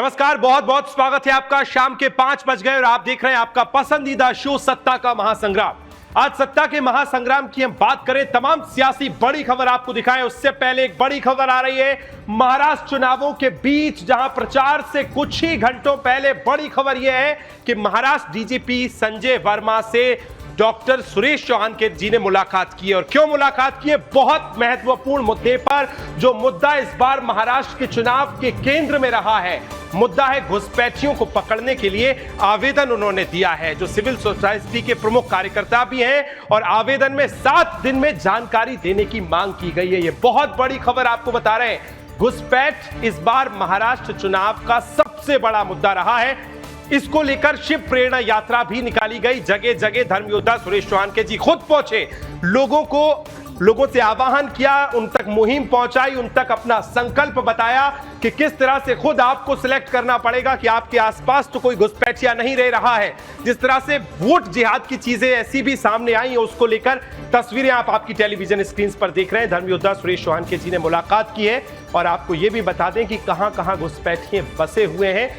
नमस्कार, बहुत बहुत स्वागत है आपका। शाम के 5 बज गए और आप देख रहे हैं आपका पसंदीदा शो सत्ता का महासंग्राम। आज सत्ता के महासंग्राम की हम बात करें, तमाम सियासी बड़ी खबर आपको दिखाएं। उससे पहले एक बड़ी खबर आ रही है महाराष्ट्र चुनावों के बीच, जहां प्रचार से कुछ ही घंटों पहले बड़ी खबर यह है कि महाराष्ट्र डीजीपी संजय वर्मा से डॉक्टर सुरेश चौहान के जी ने मुलाकात की। और क्यों मुलाकात की है? बहुत महत्वपूर्ण मुद्दे पर, जो मुद्दा इस बार महाराष्ट्र के चुनाव के केंद्र में रहा है। मुद्दा है घुसपैठियों को पकड़ने के लिए आवेदन उन्होंने दिया है, जो सिविल सोसाइटी के प्रमुख कार्यकर्ता भी हैं, और आवेदन में 7 दिन में जानकारी देने की मांग की गई है। यह बहुत बड़ी खबर आपको बता रहे हैं। घुसपैठ इस बार महाराष्ट्र चुनाव का सबसे बड़ा मुद्दा रहा है। इसको लेकर शिव प्रेरणा यात्रा भी निकाली गई। जगह जगह धर्म योद्धा सुरेश चौहान के जी खुद पहुंचे, लोगों से आह्वान किया, उन तक मुहिम पहुंचाई, उन तक अपना संकल्प बताया कि किस तरह से खुद आपको सिलेक्ट करना पड़ेगा कि आपके आसपास तो कोई घुसपैठिया नहीं रह रहा है। जिस तरह से वोट जिहाद की चीजें ऐसी भी सामने आई है, उसको लेकर तस्वीरें आप आपकी टेलीविजन स्क्रीन पर देख रहे हैं। धर्म योद्धा सुरेश चौहान के जी ने मुलाकात की है और आपको यह भी बता दें कि कहां कहां घुसपैठिए बसे हुए हैं,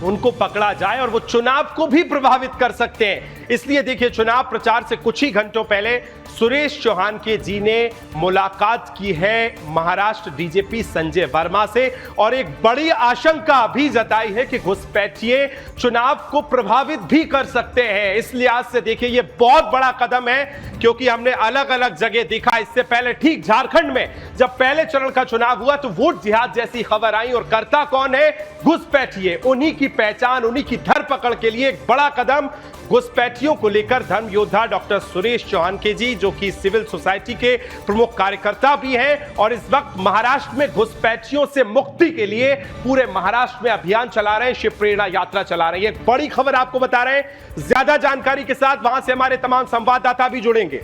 उनको पकड़ा जाए और वो चुनाव को भी प्रभावित कर सकते हैं। इसलिए देखिए, चुनाव प्रचार से कुछ ही घंटों पहले सुरेश चौहान के जी ने मुलाकात की है महाराष्ट्र डीजीपी संजय वर्मा से, और एक बड़ी आशंका भी जताई है कि घुसपैठिए चुनाव को प्रभावित भी कर सकते हैं। इस लिहाज से देखिए, ये बहुत बड़ा कदम है, क्योंकि हमने अलग अलग जगह देखा। इससे पहले ठीक झारखंड में जब पहले चरण का चुनाव हुआ तो वोट जिहाद जैसी खबर आई, और करता कौन है? घुसपैठिए। उन्हीं की पहचान, उन्हीं की धरपकड़ के लिए एक बड़ा कदम घुसपैठियों को लेकर धर्म योद्धा डॉक्टर सुरेश चौहान के जी, जो कि सिविल सोसाइटी के प्रमुख कार्यकर्ता भी हैं, और इस वक्त महाराष्ट्र में घुसपैठियों से मुक्ति के लिए पूरे महाराष्ट्र में अभियान चला रहे हैं, शिव प्रेरणा यात्रा चला रहे हैं। एक बड़ी खबर आपको बता रहे हैं। ज्यादा जानकारी के साथ वहां से हमारे तमाम संवाददाता भी जुड़ेंगे।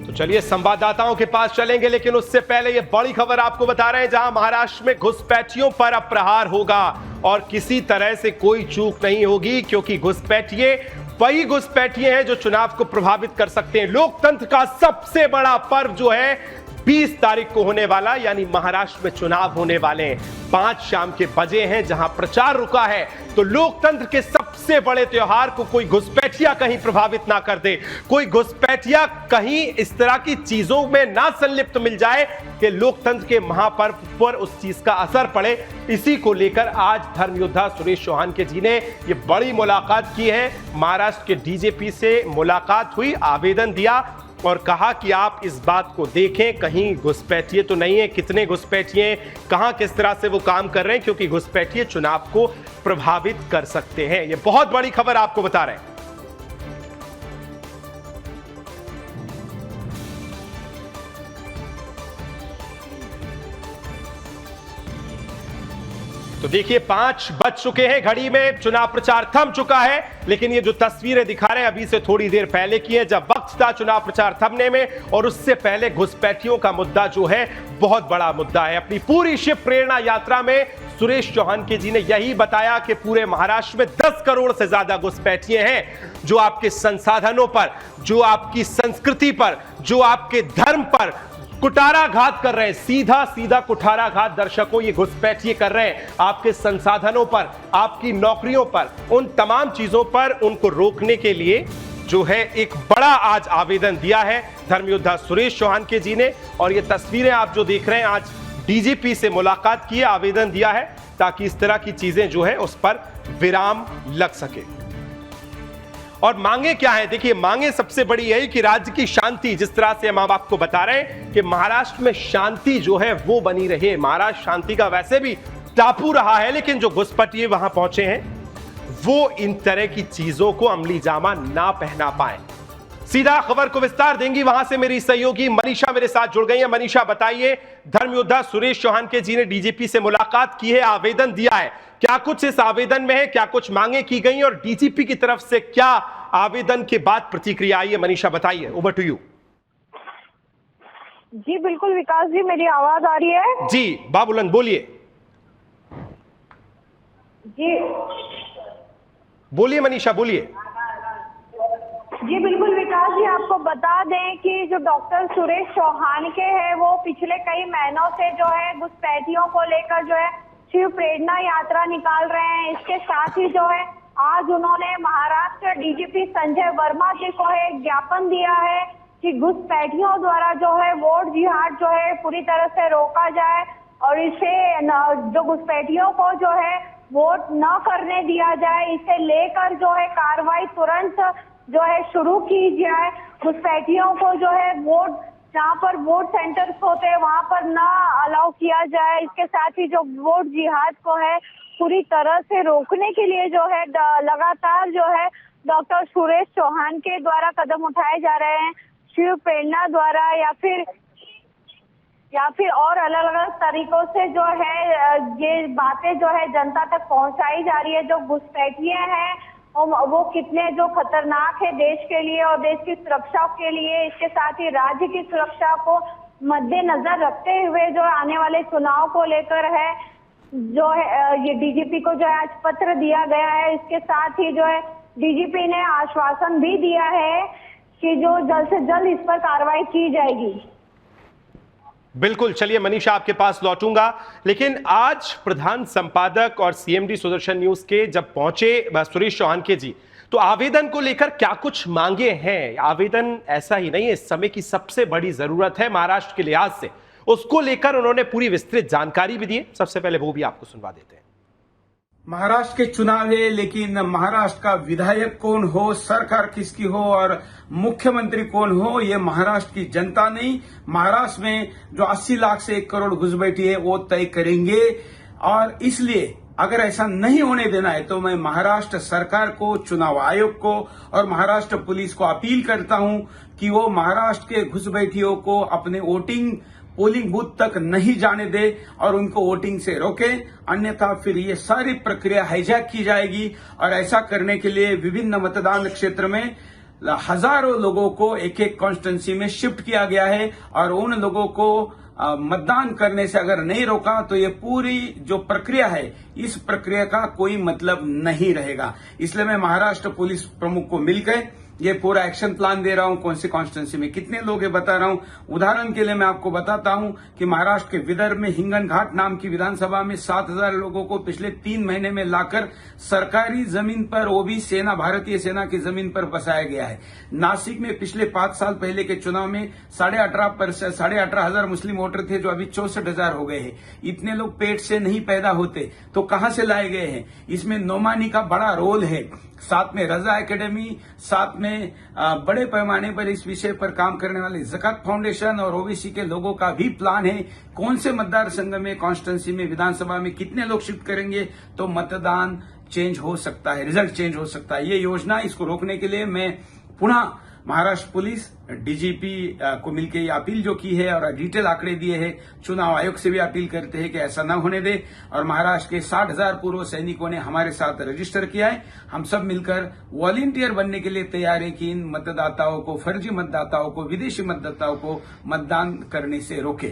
चलिए संवाददाताओं के पास चलेंगे, लेकिन उससे पहले यह बड़ी खबर आपको बता रहे हैं, जहां महाराष्ट्र में घुसपैठियों पर अब प्रहार होगा और किसी तरह से कोई चूक नहीं होगी, क्योंकि घुसपैठिए वही घुसपैठिए हैं जो चुनाव को प्रभावित कर सकते हैं। लोकतंत्र का सबसे बड़ा पर्व जो है 20 तारीख को होने वाला, यानी महाराष्ट्र में चुनाव होने वाले हैं। 5 शाम के बजे हैं, जहां प्रचार रुका है। तो लोकतंत्र के सबसे बड़े त्योहार को कोई घुसपैठिया कहीं प्रभावित ना कर दे, कोई घुसपैठिया कहीं इस तरह की चीजों में ना संलिप्त मिल जाए कि लोकतंत्र के महापर्व पर उस चीज का असर पड़े। इसी को लेकर आज धर्म योद्धा सुरेश चौहान के जी ने ये बड़ी मुलाकात की है। महाराष्ट्र के डीजीपी से मुलाकात हुई, आवेदन दिया और कहा कि आप इस बात को देखें, कहीं घुसपैठिए तो नहीं है, कितने घुसपैठिए, कहां किस तरह से वो काम कर रहे हैं, क्योंकि घुसपैठिए चुनाव को प्रभावित कर सकते हैं। ये बहुत बड़ी खबर आपको बता रहे हैं। तो देखिए, 5 बज चुके हैं घड़ी में, चुनाव प्रचार थम चुका है। लेकिन ये जो तस्वीरें दिखा रहे हैं अभी से थोड़ी देर पहले की है, जब वक्त था चुनाव प्रचार थमने में, और उससे पहले घुसपैठियों का मुद्दा जो है बहुत बड़ा मुद्दा है। अपनी पूरी शिव प्रेरणा यात्रा में सुरेश चौहान के जी ने यही बताया कि पूरे महाराष्ट्र में 10 करोड़ से ज्यादा घुसपैठिए हैं, जो आपके संसाधनों पर, जो आपकी संस्कृति पर, जो आपके धर्म पर कुठाराघात कर रहे हैं। सीधा सीधा कुठाराघात दर्शकों ये घुसपैठिए कर रहे हैं, आपके संसाधनों पर, आपकी नौकरियों पर, उन तमाम चीजों पर उनको रोकने के लिए जो है एक बड़ा आज आवेदन दिया है धर्म योद्धा सुरेश चौहान के जी ने। और ये तस्वीरें आप जो देख रहे हैं, आज डीजीपी से मुलाकात की, आवेदन दिया है ताकि इस तरह की चीजें जो है उस पर विराम लग सके। और मांगे क्या है? देखिए, मांगे सबसे बड़ी यही कि राज्य की शांति, जिस तरह से हम आपको बता रहे हैं कि महाराष्ट्र में शांति जो है वो बनी रहे। महाराष्ट्र शांति का वैसे भी टापू रहा है, लेकिन जो घुसपैठिए वहां पहुंचे हैं वो इन तरह की चीजों को अमली जामा ना पहना पाए। सीधा खबर को विस्तार देंगी, वहां से मेरी सहयोगी मनीषा मेरे साथ जुड़ गई है। मनीषा, बताइए, धर्म योद्धा सुरेश चौहान के जी ने डीजीपी से मुलाकात की है, आवेदन दिया है, क्या कुछ इस आवेदन में है, क्या कुछ मांगे की गई और डीजीपी की तरफ से क्या आवेदन के बाद प्रतिक्रिया आई है? मनीषा, बताइए, ओवर टू यू। जी बिल्कुल विकास जी, मेरी आवाज आ रही है? जी बाबुलंद बोलिए। जी बोलिए मनीषा, बोलिए। जी बिल्कुल विकास जी, आपको बता दें कि जो डॉक्टर सुरेश चौहान के हैं वो पिछले कई महीनों से जो है घुसपैठियों को लेकर जो है शिव प्रेरणा यात्रा निकाल रहे हैं। इसके साथ ही जो है आज उन्होंने महाराष्ट्र डीजीपी संजय वर्मा जी को एक ज्ञापन दिया है कि घुसपैठियों द्वारा जो है वोट जिहाद जो है पूरी तरह से रोका जाए और इसे जो घुसपैठियों को जो है वोट न करने दिया जाए, इसे लेकर जो है कार्रवाई तुरंत जो है शुरू की जाए। घुसपैठियों को जो है वोट, जहाँ पर वोट सेंटर्स होते हैं वहाँ पर ना अलाउ किया जाए। इसके साथ ही जो वोट जिहाद को है पूरी तरह से रोकने के लिए जो है लगातार जो है डॉक्टर सुरेश चौहान के द्वारा कदम उठाए जा रहे हैं। शिव प्रेरणा द्वारा या फिर और अलग अलग तरीकों से जो है ये बातें जो है जनता तक पहुंचाई जा रही है। जो घुसपैठिए हैं वो कितने जो खतरनाक है देश के लिए और देश की सुरक्षा के लिए, इसके साथ ही राज्य की सुरक्षा को मद्देनजर रखते हुए जो आने वाले चुनाव को लेकर है जो है ये डीजीपी को जो है आज पत्र दिया गया है। इसके साथ ही जो है डीजीपी ने आश्वासन भी दिया है कि जो जल्द से जल्द इस पर कार्रवाई की जाएगी। बिल्कुल, चलिए मनीषा आपके पास लौटूंगा, लेकिन आज प्रधान संपादक और सीएमडी सुदर्शन न्यूज के जब पहुंचे सुरेश चौहान के जी, तो आवेदन को लेकर क्या कुछ मांगे हैं? आवेदन ऐसा ही नहीं है, इस समय की सबसे बड़ी जरूरत है महाराष्ट्र के लिहाज से, उसको लेकर उन्होंने पूरी विस्तृत जानकारी भी दी है। सबसे पहले वो भी आपको सुनवा देते हैं। महाराष्ट्र के चुनाव है, लेकिन महाराष्ट्र का विधायक कौन हो, सरकार किसकी हो और मुख्यमंत्री कौन हो, ये महाराष्ट्र की जनता नहीं, महाराष्ट्र में जो 80 लाख से 1 करोड़ घुसपैठी है वो तय करेंगे। और इसलिए अगर ऐसा नहीं होने देना है तो मैं महाराष्ट्र सरकार को, चुनाव आयोग को और महाराष्ट्र पुलिस को अपील करता हूं कि वो महाराष्ट्र के घुसपैठियों को अपने पोलिंग बूथ तक नहीं जाने दे और उनको वोटिंग से रोके, अन्यथा फिर ये सारी प्रक्रिया हाईजैक की जाएगी। और ऐसा करने के लिए विभिन्न मतदान क्षेत्र में हजारों लोगों को एक एक कॉन्स्टिट्यूंसी में शिफ्ट किया गया है और उन लोगों को मतदान करने से अगर नहीं रोका तो ये पूरी जो प्रक्रिया है इस प्रक्रिया का कोई मतलब नहीं रहेगा। इसलिए मैं महाराष्ट्र पुलिस प्रमुख को मिलकर ये पूरा एक्शन प्लान दे रहा हूं, कौन सी कॉन्स्टिट्यूंसी में कितने लोग है बता रहा हूं। उदाहरण के लिए मैं आपको बताता हूं कि महाराष्ट्र के विदर्भ में हिंगन घाट नाम की विधानसभा में 7,000 लोगों को पिछले 3 महीने में लाकर सरकारी जमीन पर, वो भी सेना, भारतीय सेना की जमीन पर बसाया गया है। नासिक में पिछले 5 साल पहले के चुनाव में 18,500 मुस्लिम वोटर थे जो अभी 64,000 हो गए हैं। इतने लोग पेट से नहीं पैदा होते तो कहां से लाए गए हैं? इसमें नोमानी का बड़ा रोल है, साथ में रजा एकेडमी, साथ में बड़े पैमाने पर इस विषय पर काम करने वाले ज़कात फाउंडेशन और ओबीसी के लोगों का भी प्लान है। कौन से मतदार संघ में, कॉन्स्टिट्यूंसी में, विधानसभा में कितने लोग शिफ्ट करेंगे तो मतदान चेंज हो सकता है, रिजल्ट चेंज हो सकता है। ये योजना, इसको रोकने के लिए मैं पुनः महाराष्ट्र पुलिस, डीजीपी को मिलकर ये अपील जो की है और डिटेल आंकड़े दिए हैं, चुनाव आयोग से भी अपील करते हैं कि ऐसा न होने दे। और महाराष्ट्र के 60,000 पूर्व सैनिकों ने हमारे साथ रजिस्टर किया है। हम सब मिलकर वॉलंटियर बनने के लिए तैयार है कि इन मतदाताओं को, फर्जी मतदाताओं को, विदेशी मतदाताओं को मतदान करने से रोके।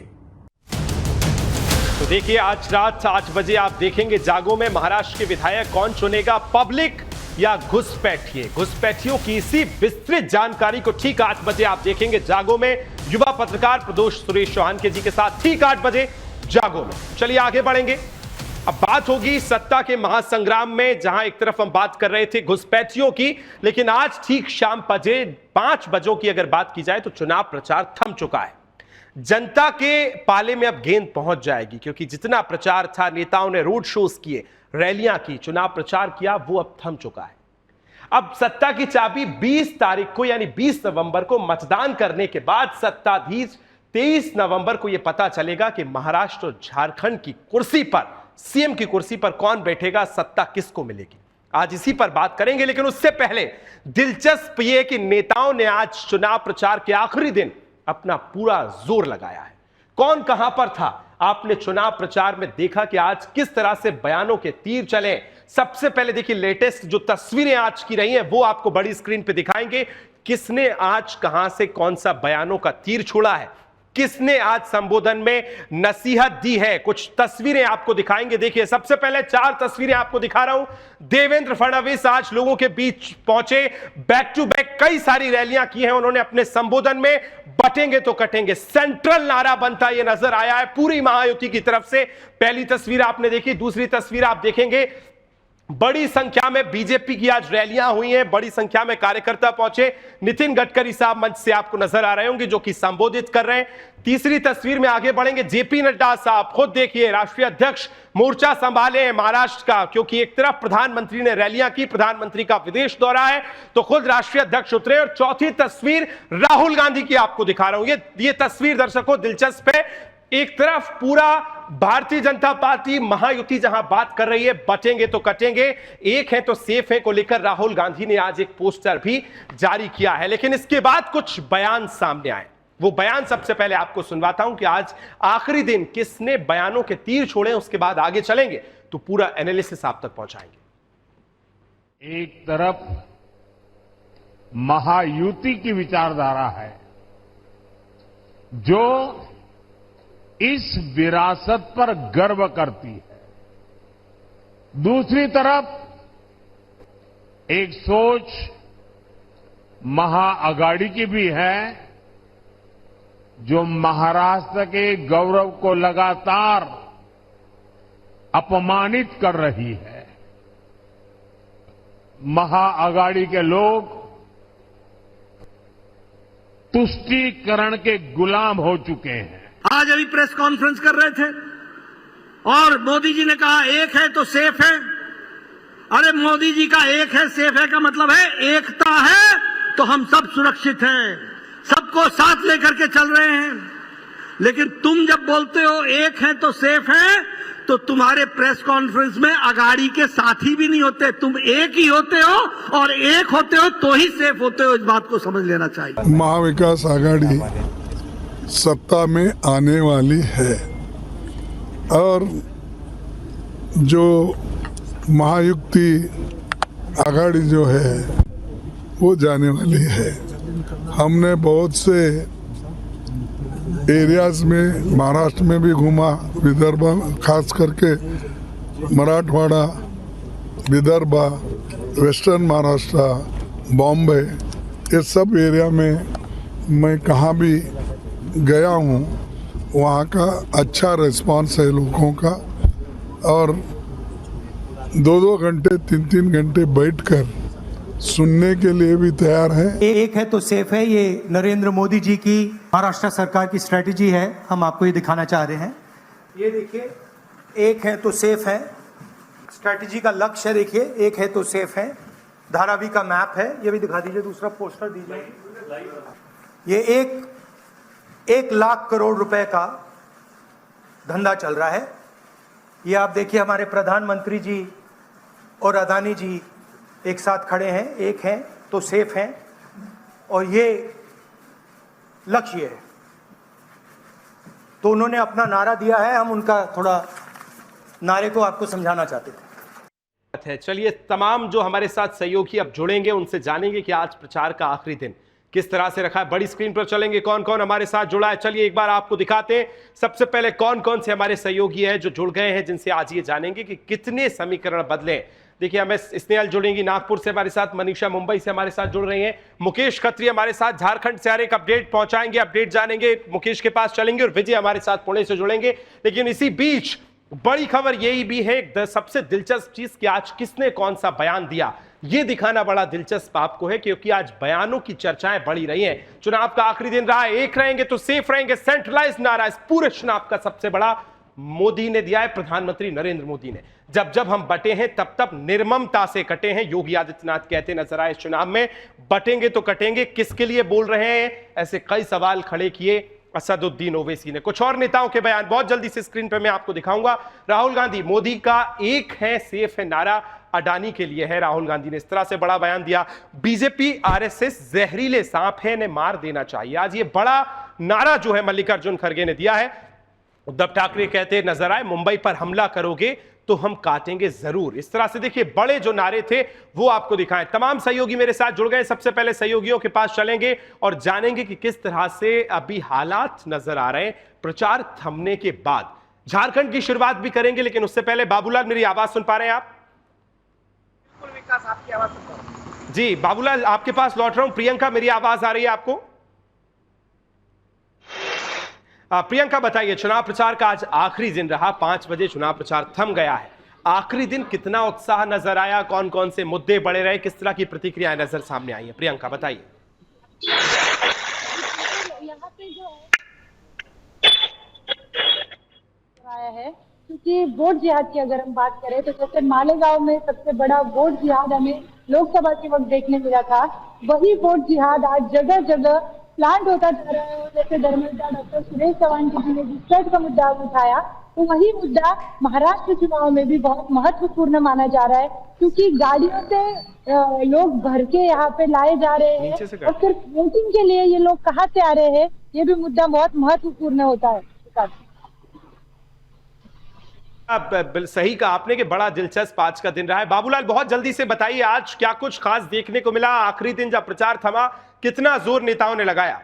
तो देखिए, आज रात 8 बजे आप देखेंगे जागो में महाराष्ट्र के विधायक कौन चुनेगा, पब्लिक या घुसपैठिए। घुसपैठियों की इसी विस्तृत जानकारी को ठीक 8 बजे आप देखेंगे जागो में, युवा पत्रकार प्रदोष सुरेश चौहान के जी के साथ ठीक 8 बजे जागो में। चलिए आगे बढ़ेंगे। अब बात होगी सत्ता के महासंग्राम में, जहां एक तरफ हम बात कर रहे थे घुसपैठियों की, लेकिन आज ठीक शाम 5 बजे की अगर बात की जाए तो चुनाव प्रचार थम चुका है। जनता के पाले में अब गेंद पहुंच जाएगी, क्योंकि जितना प्रचार था, नेताओं ने रोड शोज किए, रैलियां की, चुनाव प्रचार किया, वो अब थम चुका है। अब सत्ता की चाबी 20 तारीख को यानी 20 नवंबर को मतदान करने के बाद सत्ताधीश 23 नवंबर को यह पता चलेगा कि महाराष्ट्र और झारखंड की कुर्सी पर, सीएम की कुर्सी पर कौन बैठेगा, सत्ता किसको मिलेगी। आज इसी पर बात करेंगे, लेकिन उससे पहले दिलचस्प यह कि नेताओं ने आज चुनाव प्रचार के आखिरी दिन अपना पूरा जोर लगाया है। कौन कहां पर था, आपने चुनाव प्रचार में देखा कि आज किस तरह से बयानों के तीर चले। सबसे पहले देखिए, लेटेस्ट जो तस्वीरें आज की रही हैं वो आपको बड़ी स्क्रीन पे दिखाएंगे, किसने आज कहां से कौन सा बयानों का तीर छोड़ा है। किसने आज संबोधन में नसीहत दी है, कुछ तस्वीरें आपको दिखाएंगे। देखिए, सबसे पहले 4 तस्वीरें आपको दिखा रहा हूं। देवेंद्र फडणवीस आज लोगों के बीच पहुंचे, बैक टू बैक कई सारी रैलियां की हैं उन्होंने अपने संबोधन में। बटेंगे तो कटेंगे सेंट्रल नारा बनता यह नजर आया है पूरी महायुति की तरफ से। पहली तस्वीर आपने देखी, दूसरी तस्वीर आप देखेंगे, बड़ी संख्या में बीजेपी की आज रैलियां हुई हैं, बड़ी संख्या में कार्यकर्ता पहुंचे। नितिन गडकरी साहब मंच से आपको नजर आ रहे होंगे जो कि संबोधित कर रहे हैं। तीसरी तस्वीर में आगे बढ़ेंगे, जेपी नड्डा साहब खुद देखिए, राष्ट्रीय अध्यक्ष मोर्चा संभाले हैं महाराष्ट्र का, क्योंकि एक तरफ प्रधानमंत्री ने रैलियां की, प्रधानमंत्री का विदेश दौरा है, तो खुद राष्ट्रीय अध्यक्ष उतरे। और चौथी तस्वीर राहुल गांधी की आपको दिखा रहा हूं। ये तस्वीर दर्शकों दिलचस्प है। एक तरफ पूरा भारतीय जनता पार्टी महायुति जहां बात कर रही है बटेंगे तो कटेंगे, एक है तो सेफ है को लेकर राहुल गांधी ने आज एक पोस्टर भी जारी किया है। लेकिन इसके बाद कुछ बयान सामने आए, वो बयान सबसे पहले आपको सुनवाता हूं कि आज आखिरी दिन किसने बयानों के तीर छोड़े, उसके बाद आगे चलेंगे तो पूरा एनालिसिस आप तक पहुंचाएंगे। एक तरफ महायुति की विचारधारा है जो इस विरासत पर गर्व करती है, दूसरी तरफ एक सोच महाअगाड़ी की भी है जो महाराष्ट्र के गौरव को लगातार अपमानित कर रही है। महाअगाड़ी के लोग तुष्टीकरण के गुलाम हो चुके हैं। आज अभी प्रेस कॉन्फ्रेंस कर रहे थे और मोदी जी ने कहा एक है तो सेफ है। अरे मोदी जी का एक है सेफ है का मतलब है एकता है तो हम सब सुरक्षित हैं, सबको साथ लेकर के चल रहे हैं। लेकिन तुम जब बोलते हो एक है तो सेफ है, तो तुम्हारे प्रेस कॉन्फ्रेंस में अगाड़ी के साथी भी नहीं होते, तुम एक ही होते हो और एक होते हो तो ही सेफ होते हो। इस बात को समझ लेना चाहिए। महाविकास आघाड़ी सत्ता में आने वाली है और जो महायुति आघाड़ी जो है वो जाने वाली है। हमने बहुत से एरियाज में महाराष्ट्र में भी घूमा, विदर्भ खास करके मराठवाड़ा, विदर्भ, वेस्टर्न महाराष्ट्र, बॉम्बे, ये सब एरिया में मैं कहाँ भी गया हूँ, वहाँ का अच्छा रिस्पांस है लोगों का। और 2-2 घंटे 3-3 घंटे बैठकर सुनने के लिए भी तैयार है। एक है तो सेफ है, ये नरेंद्र मोदी जी की महाराष्ट्र सरकार की स्ट्रेटेजी है। हम आपको ये दिखाना चाह रहे हैं। ये देखिए, एक है तो सेफ है, स्ट्रेटेजी का लक्ष्य देखिए, एक है तो सेफ है। धारावी का मैप है, ये भी दिखा दीजिए, दूसरा पोस्टर दीजिए। ये 1 लाख करोड़ रुपए का धंधा चल रहा है। ये आप देखिए, हमारे प्रधानमंत्री जी और अदानी जी एक साथ खड़े हैं, एक हैं तो सेफ हैं, और ये लक्ष्य है। तो उन्होंने अपना नारा दिया है, हम उनका थोड़ा नारे को आपको समझाना चाहते थे। चलिए, तमाम जो हमारे साथ सहयोगी अब जुड़ेंगे उनसे जानेंगे कि आज प्रचार का आखिरी दिन किस तरह से रखा है। बड़ी स्क्रीन पर चलेंगे, कौन कौन हमारे साथ जुड़ा है। चलिए एक बार आपको दिखाते हैं सबसे पहले कौन कौन से हमारे सहयोगी हैं जो जुड़ गए हैं, जिनसे आज ये जानेंगे कि कितने समीकरण बदले। देखिए, हमें स्नेहल जुड़ेंगी नागपुर से हमारे साथ, मनीषा मुंबई से हमारे साथ जुड़ रही हैं, मुकेश खत्री हमारे साथ झारखंड से आ रहे, एक अपडेट पहुंचाएंगे, अपडेट जानेंगे, मुकेश के पास चलेंगे, और विजय हमारे साथ पुणे से जुड़ेंगे। लेकिन इसी बीच बड़ी खबर यही भी है, सबसे दिलचस्प चीज कि आज किसने कौन सा बयान दिया, ये दिखाना बड़ा दिलचस्प आपको है, क्योंकि आज बयानों की चर्चाएं बढ़ी रही हैं। चुनाव का आखिरी दिन रहा है, एक रहेंगे तो सेफ रहेंगे, सेंट्रलाइज नारा इस पूरे चुनाव का सबसे बड़ा मोदी ने दिया है, प्रधानमंत्री नरेंद्र मोदी ने। जब जब हम बटे हैं तब तब निर्ममता से कटे हैं, योगी आदित्यनाथ कहते नजर आए इस चुनाव में। बटेंगे तो कटेंगे, किसके लिए बोल रहे हैं, ऐसे कई सवाल खड़े किए असदुद्दीन ओवैसी ने। कुछ और नेताओं के बयान बहुत जल्दी से स्क्रीन पर मैं आपको दिखाऊंगा। राहुल गांधी, मोदी का एक है सेफ है नारा अडानी के लिए है, राहुल गांधी ने इस तरह से बड़ा बयान दिया। बीजेपी आरएसएस जहरीले सांप है, इन्हें मार देना चाहिए, आज ये बड़ा नारा जो है मल्लिकार्जुन खड़गे ने दिया है। उद्धव ठाकरे कहते नजर आए, मुंबई पर हमला करोगे तो हम काटेंगे जरूर। इस तरह से देखिए बड़े जो नारे थे वो आपको दिखाएं। तमाम सहयोगी मेरे साथ जुड़ गए। सबसे पहले सहयोगियों के पास चलेंगे और जानेंगे कि किस तरह से अभी हालात नजर आ रहे हैं प्रचार थमने के बाद। झारखंड की शुरुआत भी करेंगे, लेकिन उससे पहले बाबूलाल मेरी आवाज सुन पा रहे हैं आप? विकास आपकी आवाज सुन पा रहा हूं। जी बाबूलाल आपके पास लौट रहा हूं। प्रियंका मेरी आवाज आ रही है आपको? प्रियंका बताइए, चुनाव प्रचार का आज आखिरी दिन रहा, 5 बजे चुनाव प्रचार थम गया है। आखिरी दिन कितना उत्साह नजर आया, कौन कौन से मुद्दे बड़े रहे, किस तरह की प्रतिक्रियाएं नजर सामने आई है? प्रियंका बताइए। यहाँ पे जो है क्योंकि वोट जिहाद की अगर हम बात करें तो जैसे मालेगांव में सबसे बड़ा वोट जिहाद हमें लोकसभा के वक्त देखने मिला था, वही वोट जिहाद आज जगह जगह प्लांट होता जा रहा है। जैसे दरमियान डॉक्टर सुरेश चौहान जी ने जिस का मुद्दा उठाया, तो वही मुद्दा महाराष्ट्र चुनाव में भी बहुत महत्वपूर्ण माना जा रहा है, क्योंकि गाड़ियों से लोग भर के यहाँ पे लाए जा रहे हैं और सिर्फ वोटिंग के लिए ये लोग कहाँ से आ रहे हैं, ये भी मुद्दा बहुत महत्वपूर्ण होता है। सही कहा आपने कि बड़ा दिलचस्प आज का दिन रहा है। बाबूलाल बहुत जल्दी से बताइए, आज क्या कुछ खास देखने को मिला? आखिरी दिन जब प्रचार थमा, कितना जोर नेताओं ने लगाया?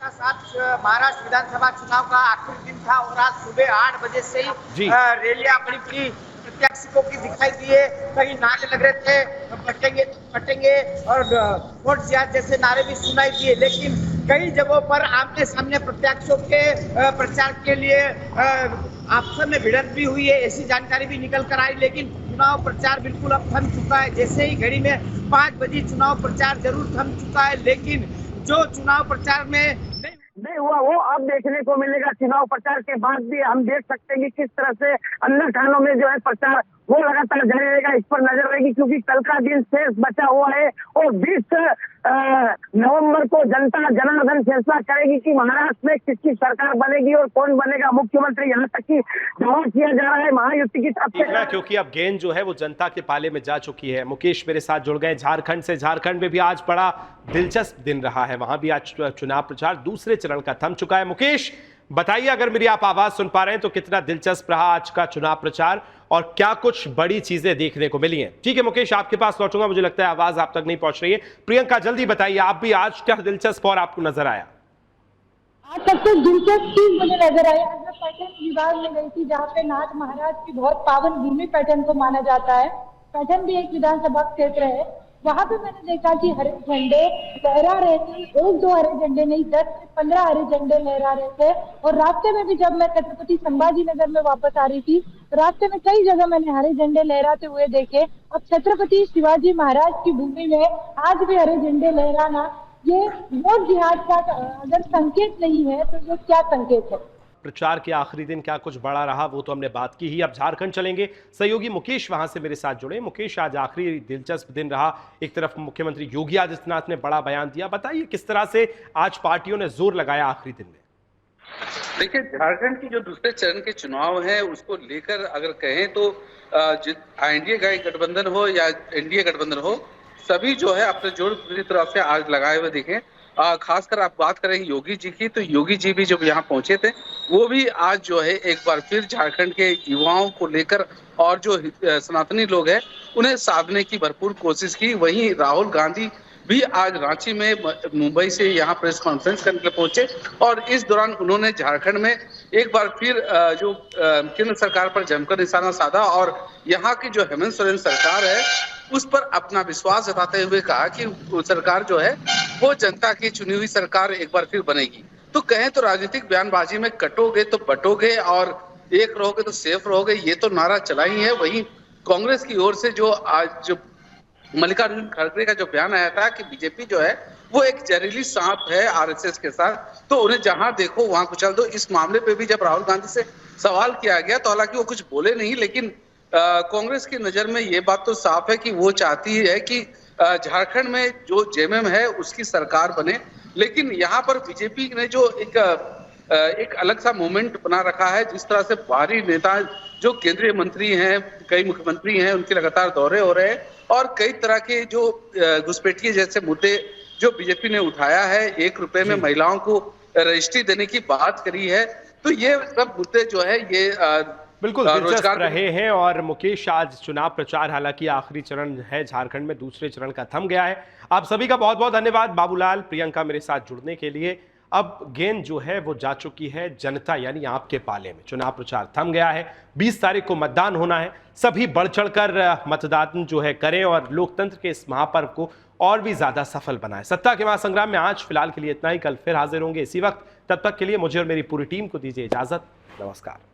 महाराष्ट्र विधानसभा चुनाव का आखिरी दिन था और आज सुबह 8 बजे से ही रैलियां बड़ी बड़ी प्रत्याशियों की दिखाई दिए। कई नारे लग रहे थे, बटेंगे बटेंगे और वोट जिहाद जैसे नारे भी सुनाई दिए, लेकिन कई जगहों पर आमने सामने प्रत्याशियों के प्रचार के लिए आपस में भिड़ंत भी हुई है, ऐसी जानकारी भी निकल कर आई। लेकिन चुनाव प्रचार बिल्कुल अब थम चुका है। जैसे ही घड़ी में 5 बजे चुनाव प्रचार जरूर थम चुका है, लेकिन जो चुनाव प्रचार में नहीं हुआ वो अब देखने को मिलेगा। चुनाव प्रचार के बाद भी हम देख सकते हैं कि किस तरह से अन्य थानों में जो है प्रचार वो लगातार जारी रहेगा, इस पर नजर रहेगी, क्योंकि कल का दिन शेष बचा हुआ है और 20 नवंबर को जनता जनार्दन फैसला करेगी कि महाराष्ट्र में किसकी सरकार बनेगी और कौन बनेगा मुख्यमंत्री। यहाँ तक कि दावा किया जा रहा है महायुति की तरफ से, क्योंकि अब गेंद जो है वो जनता के पाले में जा चुकी है। मुकेश मेरे साथ जुड़ गए झारखंड से। झारखंड में भी आज बड़ा दिलचस्प दिन रहा है, वहां भी आज चुनाव प्रचार दूसरे चरण का थम चुका है। मुकेश बताइए, अगर मेरी आप आवाज सुन पा रहे हैं तो कितना दिलचस्प रहा आज का चुनाव प्रचार और क्या कुछ बड़ी चीजें देखने को मिली हैं? ठीक है मुकेश, आपके पास लौटूंगा, मुझे लगता है आवाज आप तक नहीं पहुंच रही है। प्रियंका जल्दी बताइए, आप भी आज क्या दिलचस्प और आपको नजर आया? आज सबसे दिलचस्प चीज मुझे नजर आई, आज मैं पैठन विभाग में गई थी, जहाँ पे नाथ महाराज की बहुत पावन भूमि पैठन को माना जाता है। पैठन भी एक विधानसभा क्षेत्र है। वहां पे मैंने देखा कि हरे झंडे लहरा रहे थे, 1-2 हरे झंडे नहीं, 10 से 15 हरे झंडे लहरा रहे थे। और रास्ते में भी जब मैं छत्रपति संभाजी नगर में वापस आ रही थी, रास्ते में कई जगह मैंने हरे झंडे लहराते हुए देखे। अब छत्रपति शिवाजी महाराज की भूमि में आज भी हरे झंडे लहराना, ये वोट जिहाद का अगर संकेत नहीं है तो ये क्या संकेत है? प्रचार के आखिरी दिन क्या कुछ बड़ा रहा वो तो हमने बात की ही। अब झारखंड चलेंगे, सहयोगी मुकेश वहां से मेरे साथ जुड़े। मुकेश, आज आखिरी दिलचस्प दिन रहा, एक तरफ मुख्यमंत्री योगी आदित्यनाथ ने बड़ा बयान दिया, बताइए किस तरह से आज पार्टियों ने जोर लगाया आखिरी दिन में? देखिए, झारखंड की जो दूसरे चरण के चुनाव है उसको लेकर अगर कहें तो एनडीए का गठबंधन हो या एनडीए गठबंधन हो, सभी जो है अपने जोर पूरी तरह से आज लगाए हुए दिखे। खासकर आप बात करें योगी जी की, तो योगी जी भी जब यहाँ पहुंचे थे, वो भी आज जो है एक बार फिर झारखंड के युवाओं को लेकर और जो सनातनी लोग हैं उन्हें साधने की भरपूर कोशिश की। वहीं राहुल गांधी भी आज रांची में मुंबई से यहाँ प्रेस कॉन्फ्रेंस करने के लिए पहुंचे और इस दौरान उन्होंने झारखंड में एक बार फिर जो केंद्र सरकार पर जमकर निशाना साधा और यहाँ की जो हेमंत सोरेन सरकार है उस पर अपना विश्वास जताते हुए कहा कि सरकार जो है वो जनता की चुनी हुई सरकार एक बार फिर बनेगी। तो कहें तो राजनीतिक बयानबाजी में कटोगे तो बटोगे और एक रहोगे तो सेफ रहोगे, ये तो नारा चला ही है। वहीं कांग्रेस की ओर से जो आज जो मल्लिकार्जुन खड़गे का जो बयान आया था कि बीजेपी जो है वो एक जहरीली सांप है आरएसएस के साथ, तो उन्हें जहां देखो वहां कुचल दो। इस मामले पे भी जब राहुल गांधी से सवाल किया गया तो हालांकि वो कुछ बोले नहीं, लेकिन कांग्रेस की नजर में ये बात तो साफ है कि वो चाहती है कि झारखंड में जो जेएमएम है उसकी सरकार बने। लेकिन यहाँ पर बीजेपी ने जो एक अलग सा मूवमेंट बना रखा है, जिस तरह से बाहरी नेता जो केंद्रीय मंत्री हैं, कई मुख्यमंत्री हैं, उनके लगातार दौरे हो रहे हैं और कई तरह के जो घुसपैठिए जैसे मुद्दे जो बीजेपी ने उठाया है, 1 रुपए में महिलाओं को रजिस्ट्री देने की बात करी है, तो ये सब मुद्दे जो है ये बिल्कुल दिलचस्प रोजगार रहे हैं। और मुकेश, आज चुनाव प्रचार हालांकि आखिरी चरण है झारखंड में, दूसरे चरण का थम गया है। आप सभी का बहुत बहुत धन्यवाद, बाबूलाल, प्रियंका, मेरे साथ जुड़ने के लिए। अब गेंद जो है वो जा चुकी है जनता यानी आपके पाले में। चुनाव प्रचार थम गया है, 20 तारीख को मतदान होना है। सभी बढ़ चढ़कर मतदान जो है करें और लोकतंत्र के इस महापर्व को और भी ज्यादा सफल बनाएं। सत्ता के महासंग्राम में आज फिलहाल के लिए इतना ही। कल फिर हाजिर होंगे इसी वक्त। तब तक के लिए मुझे और मेरी पूरी टीम को दीजिए इजाजत। नमस्कार।